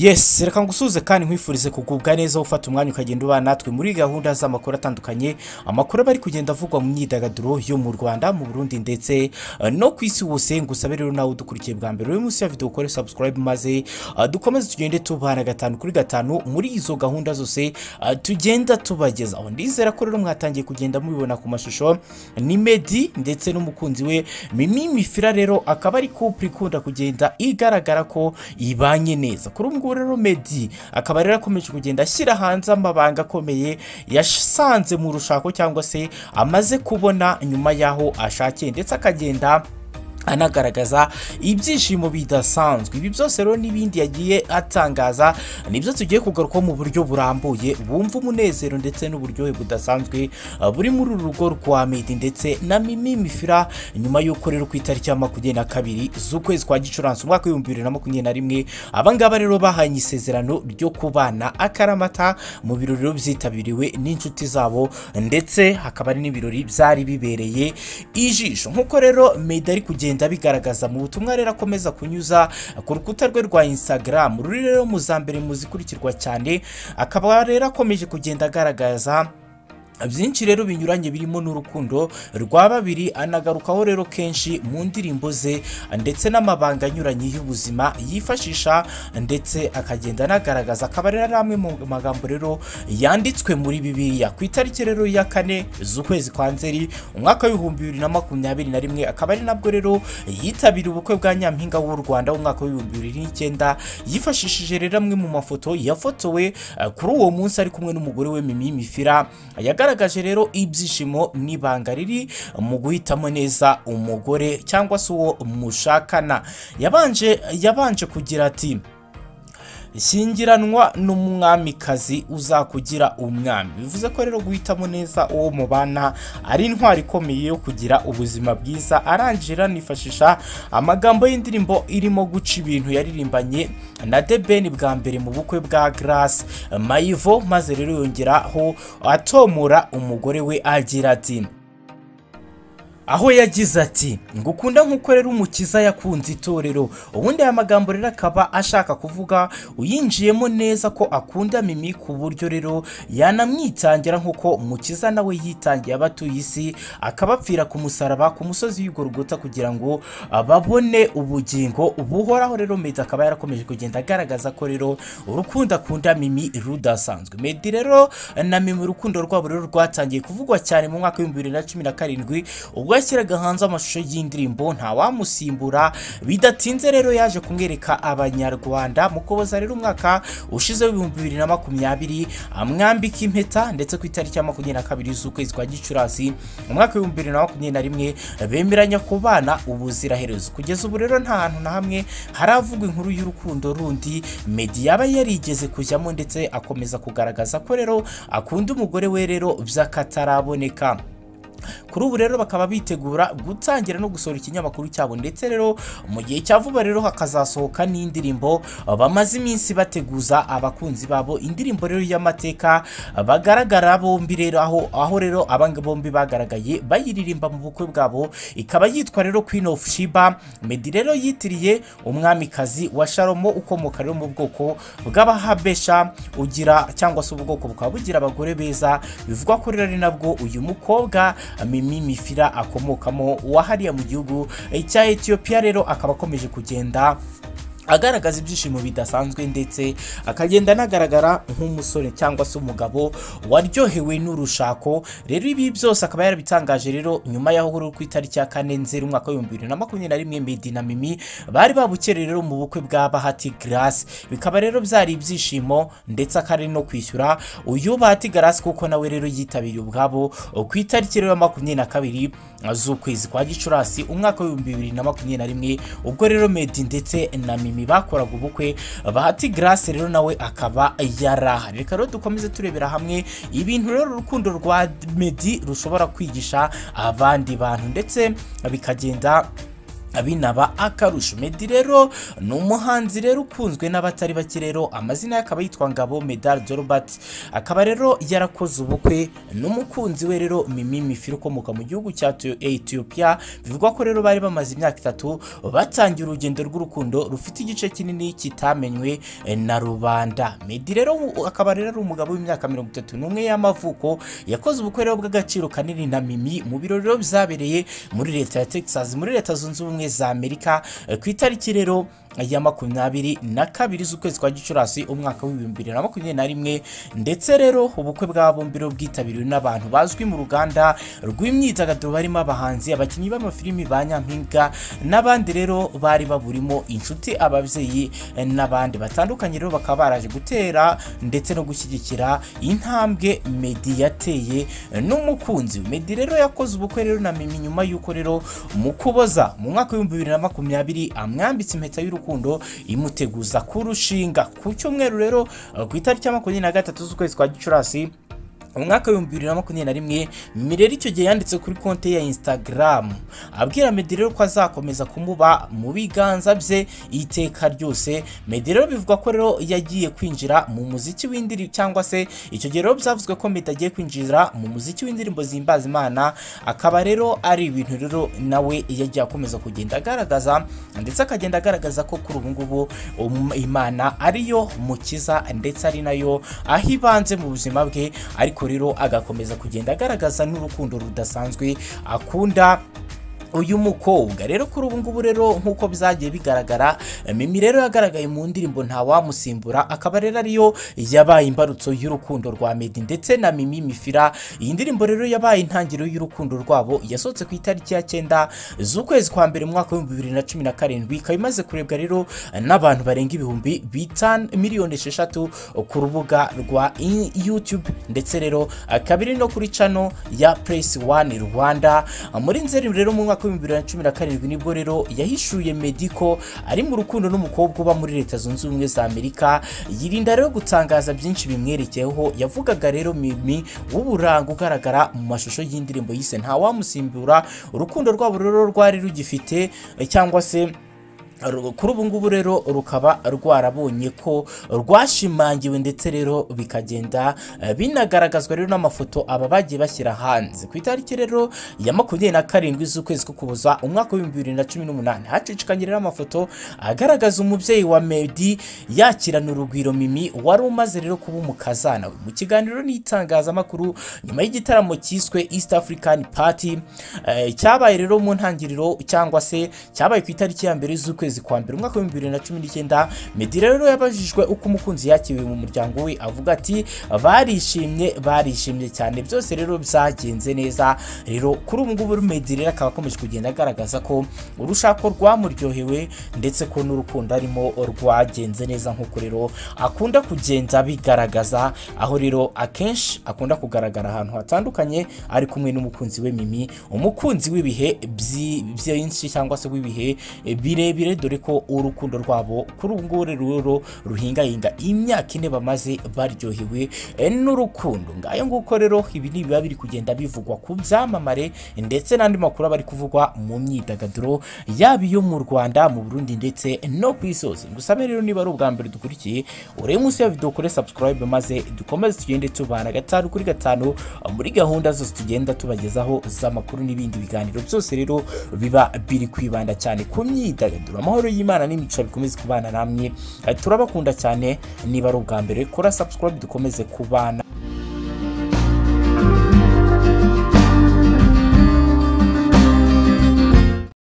Yes, reka ngusuze kandi nkwifurize kugubwa neza ufata umwanya ukagenda ubana natwe muri gahunda z'amakuru atandukanye, amakuru bari kugenda avugwa mu myidagaduro yo mu Rwanda, mu Burundi ndetse no ku isi hose. Ngusabe rero nawe udukurikiye bwa mbere uyu munsi ya video ukore subscribe maze dukomeze tugende tubana gatanu kuri gatanu muri izo gahunda zose tugenda tubageza. Aho ndizera ko rero mwatangiye kugenda mubibona ku mashusho, ni Meddy ndetse n'umukunzi we Mimi Mifira rero akaba ari couple ikunda kugenda igaragara ko ibanye neza. Kuri ubwo rero Meddy akaba rero akomeje kugenda ashyira hanze amabanga akomeye yasanze mu rushako cyangwa se amaze kubona nyuma yaho ashakiye, ndetse akagenda anagaragaza ibyishimo bidasanzwe. Ibi byose rero n'ibindi yagiye atangaza nibyo tugiye kugaruka mu buryo burambuye, bumva umunezero ndetse n'uburyohe budasanzwe buri muri uru rugo rwa Meddy ndetse na Mimi Mifira nyuma y'uko rero ku itariki ya 22 z'ukwezi kwa Gicurasi umwaka wa 2021 abangaba rero bahanye isezerano ryo kubana akaramata mu birori rero byitabiriwe n'inshuti zabo, ndetse hakaba ari n'ibirori byari bibereye ijisho. Nkuko rero Meddy ari kugenda bigaragaza mu butumwa rero akomeza kunyuza ku rukuta rwe rwa Instagram ruri rero mu zambere muzikurikirwa cyane, akaba rero akomeje kugenda agaragaza byinshi rero binyuranye birimo n'urukundo rwa babiri, anagarukaho rero kenshi mu ndirimbo ze ndetse n'amabanga anyuranye y'ubuzima yifashisha, ndetse akagenda anagaragaza akaba rero amwe mu magambo rero yanditswe muri Bibiliya. Ku itariki rero ya 4 z'ukwezi kwa Nzeri umwaka wa 2021 akaba ari nabwo rero yitabira ubukwe bwa Nyampinga w'u Rwanda umwaka wa 2009, yifashishije rero amwe mu mafoto yafotowe kuri uwo munsi ari kumwe n'umugore we Mimi Mifira. Yagaragaje rero ibyishimo n'ibanga riri mu guhitamo neza umugore cyangwa se uwo mushakana. Yabanje kugira ati, shyingiranwa n'umwamikazi uzakugira umwami. Bivuze ko rero guhitamo neza uwo mubana ari intwari ikomeye yo kugira ubuzima bwiza. Arangira nifashisha amagambo y'indirimbo irimo guca ibintu yaririmbanye na The Ben bwa mbere mu bukwe bwa Grace Mayivo, maze rero yongeraho atomora umugore we agira ati, aho yagize ati, ngukunda nkuko rero umukiza yakunze itorero. Ubundi aya magambo rero akaba ashaka kuvuga uyinjiyemo neza ko akunda Mimi ku buryo rero yanamwitangira nkuko umukiza nawe yitangiye abatuye isi akabapfira ku musaraba ku musozi w'Igorogota kugira ngo babone ubugingo buhoraho. Rero Meddy akaba yarakomeje kugenda agaragaza ko rero urukundo akunda Mimi rudasanzwe. Meddy rero na Mimi urukundo rwabo rero rwatangiye kuvugwa cyane mu mwaka wa 2017 ubwo yashyiraga hanze amashusho y'indirimbo Ntawamusimbura. Bidatinze rero yaje kumwereka abanyarwanda mu Kuboza rero umwaka ushize wa 2020 amwambika impeta, ndetse ku itariki ya 22 z'ukwezi kwa Gicurasi umwaka wa 2021 bemeranya kubana ubuziraherezo. Kugeza ubu rero nta hantu na hamwe haravugwa inkuru y'urukundo rundi Meddy yaba yarigeze kujyamo, ndetse akomeza kugaragaza ko rero akunda umugore we rero by'akataraboneka. Kuri ubu rero bakaba bitegura gutangira no gusohora ikinyamakuru cyabo, ndetse rero mu gihe cya vuba rero hakazasohoka n'indirimbo bamaze iminsi bateguza abakunzi babo, indirimbo rero y'amateka bagaragara bombi rero aho rero abanga bombi bagaragaye bayiririmba mu bukwe bwabo, ikaba yitwa rero Queen of Sheba. Meddy rero yitiriye umwamikazi wa Shalomo ukomoka rero mu bwoko bw'abahabesha ugira cyangwa se ubwoko bukaba bugira abagore beza. Bivugwa ko rero ari nabwo uyu mukobwa Mimi Mifira akomokamo wahariya mu gihugu cya Ethiopia. Rero akaba akomeje kugenda agaragaza ibyishimo bidasanzwe, ndetse akagenda anagaragara nk'umusore cyangwa se umugabo waryohewe n'urushako. Rero ibi byose akaba yarabitangaje rero nyuma yaho ku itariki ya 4 Nzeri umwaka wa 2021 Meddy na Mimi bari babukereye rero mu bukwe bwa Bahati Grace. Bikaba rero byari ibyishimo, ndetse akari no kwishyura uyu Bahati Grace kuko nawe rero yitabiriye ubwabo ku itariki rero ya 22 z'ukwezi kwa Gicurasi umwaka wa 2021 ubwo rero Meddy ndetse na Mimi bakoraga ubukwe. Bahati Grace rero nawe akaba yarahari. Reka rero dukomeze turebera hamwe ibintu rero urukundo rwa Meddy rushobora kwigisha abandi bantu, ndetse bikagenda abinaba akarusho. Meddy rero ni umuhanzi rero ukunzwe n'abatari bake rero, amazina ye akaba yitwa Ngabo Medard Robert, akaba rero yarakoze ubukwe n'umukunzi we rero Mimi Mifiro ukomoka mu gihugu cya Ethiopia. Bivugwa ko rero bari bamaze imyaka 3 batangiye urugendo rw'urukundo rufite igice kinini kitamenywe na rubanda. Meddy rero akaba rero ari umugabo w'imyaka 31 y'amavuko, yakoze ubukwe rero bw'agaciro kanini na Mimi mu birori rero byabereye muri leta ya Texas muri leta zunze ubumwe za Amerika ku itariki rero ya 22 z'ukwezi kwa Gicurasi umwaka wa 2021. ndetse rero ubukwe bwa bombi bwitabiriwe n'abantu bazwi mu ruganda rw'imyidagaduro barimo abahanzi, abakinnyi b'amafilimi ba Nyampinga n'abandi rero bari baburimo inshuti, ababyeyi n'abandi batandukanye rero bakaba baraje gutera ndetse no gushyigikira intambwe Meddy yateye n'umukunzi. Meddy rero yakoze ubukwe rero na Mimi nyuma y'uko rero mu Kuboza mu mwaka wa 2020 amwambitse impeta y'urukundo imuteguza kurushinga. Ku cyumweru rero ku itariki ya 23 z'ukwezi kwa Gicurasi umwaka wa 2021 Mireri icyo gihe yanditse kuri konte ya Instagram abwira Meddy rero ko azakomeza kumuba mu biganza bye iteka ryose. Meddy rero bivuga ko rero yagiye kwinjira mu muziki w'indirimbo, cyangwa se icyo gihe rero byavuzwe ko Meddy agiye kwinjira mu muziki w'indirimbo zimbaza Imana, akaba rero ari ibintu rero nawe yagiye akomeza kugenda agaragaza, ndetse akagenda agaragaza ko kuri ubu ngubu Imana ariyo mukiza ndetse ari nayo ahibanze mu buzima bwe, ariko rero agakomeza kugenda agaragaza n'urukundo rudasanzwe akunda uyu mukobwa. Rero kuri ubu ngubu rero nkuko byagiye bigaragara, Mimi rero yagaragaye mu ndirimbo Nta Wamusimbura, akaba rero ariyo yabaye imbarutso y'urukundo rwa Meddy ndetse na Mimi Mifira. Iyi ndirimbo rero yabaye intangiriro y'urukundo rwabo, yasohotse ku itariki ya 9 z'ukwezi kwa mbere mu mwaka wa 2017, ikaba imaze kurebwa rero n'abantu barenga 5,600,000 ku rubuga rwa YouTube, ndetse rero akaba iri no kuri channel ya Press One Rwanda. Muri Nzeri rero mu mwaka wa 2017 nibwo rero yahishuye Meddy ko ari mu rukundo n'umukobwa uba muri leta zunze ubumwe za Amerika. Yirinda rero gutangaza byinshi bimwerekeyeho. Yavugaga rero Mimi w'uburanga ugaragara mu mashusho y'indirimbo yise Nta Wamusimbura. Urukundo rwabo rero rwari rugifite, cyangwa se kuri ubu ngubu rero rukaba rwarabonye ko rwashimangiwe, ndetse rero bikagenda binagaragazwa rero n'amafoto aba bagiye bashyira hanze. Ku itariki rero ya 27 z'ukwezi ko Kuboza umwaka wa 2018 hacicikanye rero amafoto agaragaza umubyeyi wa Meddy yakirana urugwiro Mimi wari umaze rero kuba umukazana we. Mu kiganiro n'itangazamakuru nyuma y'igitaramo cyiswe East African Party cyabaye rero mu ntangiriro, cyangwa se cyabaye ku itariki ya 2 z'ukwezi kwa mbere umwaka wa 2019, Meddy rero yabajijwe uko umukunzi yakiriwe mu muryango we, avuga ati barishimye cyane, byose rero byagenze neza. Rero kuri ubu ngubu Meddy rero akaba akomeje kugenda agaragaza ko urushako rwamuryohewe, ndetse ko n'urukundo arimo rwagenze neza, nk'uko rero akunda kugenda bigaragaza, aho rero akenshi akunda kugaragara ahantu hatandukanye ari kumwe n'umukunzi we Mimi, umukunzi w'ibihe byinshi cyangwa se w'ibihe birebire, dore ko urukundo rwabo kuri ubu ngubu rero ruhingahinga imyaka 4 bamaze baryohewe n'urukundo. Ngayo nguko rero ibi nibiba biri kugenda bivugwa ku byamamare ndetse n'andi makuru bari kuvugwa mu myidagaduro yaba iyo mu Rwanda, mu Burundi ndetse no ku isi hose. Ngusabe rero niba ari ubwa mbere dukurikiye, uri munsi ya video kore subscribe maze dukomeze tugende tubana 5 kuri 5 muri gahunda zose tugenda tubagezaho z'amakuru n'ibindi biganiro byose rero biba biri kwibanda cyane ku myidagaduro. Amahoro y'Imana n'imico bikomeze kubana namwe, turabakunda cyane. Niba ari ubwa mbere kora subscribe dukomeze kubana.